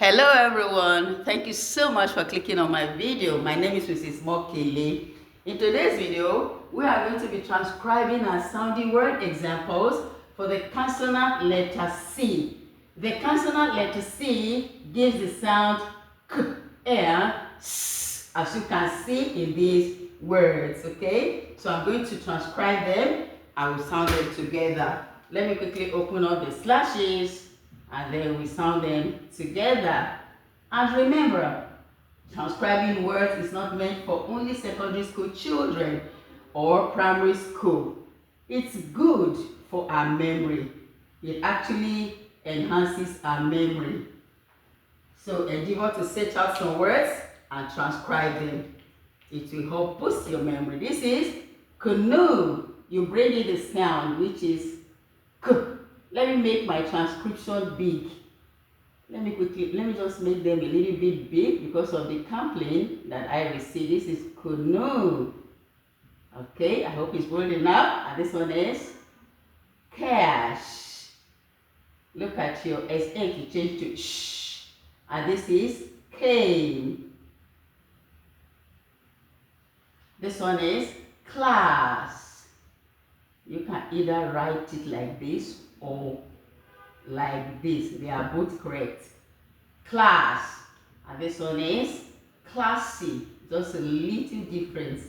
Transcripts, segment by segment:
Hello everyone, thank you so much for clicking on my video. My name is Mrs. Mokele. In today's video, we are going to be transcribing and sounding word examples for the consonant letter C. The consonant letter C gives the sound K and S, as you can see in these words, okay? So I'm going to transcribe them. I will sound them together. Let me quickly open up the slashes and then we sound them together. And remember, transcribing words is not meant for only secondary school children or primary school. It's good for our memory. It actually enhances our memory. So endeavor to search out some words and transcribe them. It will help boost your memory. This is canoe. You bring in the sound, which is K. Let me make my transcription big. Let me just make them a little bit big because of the complaint that I received. This is canoe. Okay, I hope it's bold enough. And this one is cash. Look at your SH to change to sh. And this is cane. This one is class. You can either write it like this or like this. They are both correct. Class. And this one is classy. Just a little difference.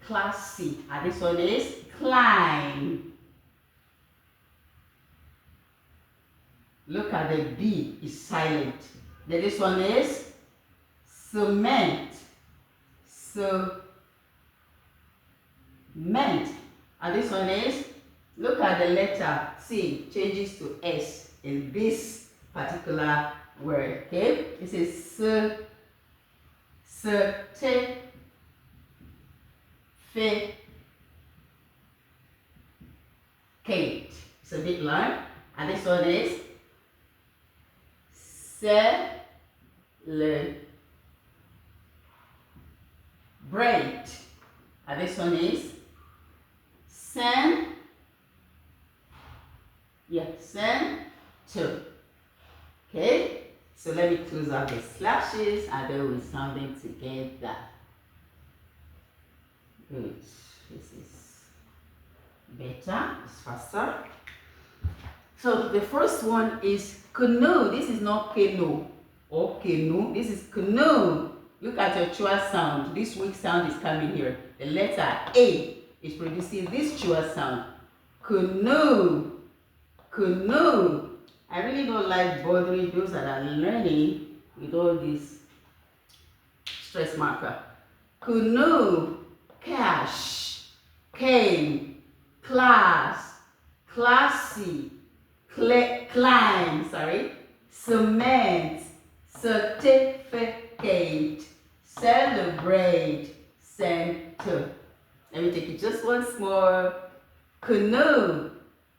Classy. And this one is climb. Look at the B is silent. Then this one is cement. Cement. And this one is, look at the letter C changes to S in this particular word. Okay, this is certificate. It's a big line. And this one is celebrate. And this one is center. Okay, so let me close out the slashes and then we'll sound them together. Good. This is better, it's faster. So the first one is canoe. This is not canoe or canoe. This is canoe. Look at your chua sound. This weak sound is coming here. The letter A is producing this chua sound. Canoe. Canoe. I really don't like bothering those that are learning with all this stress marker. Canoe. Cash. Cane. Class. Classy. Climb. Cement. Certificate. Celebrate. Center. Let me take it just once more. Canoe.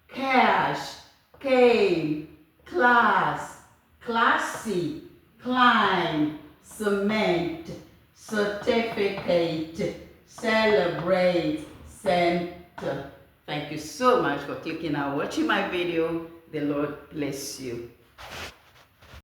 Cash. Cane. Class. Classy. Climb. Cement. Certificate. Celebrate. Center. Thank you so much for clicking and watching my video. The Lord bless you.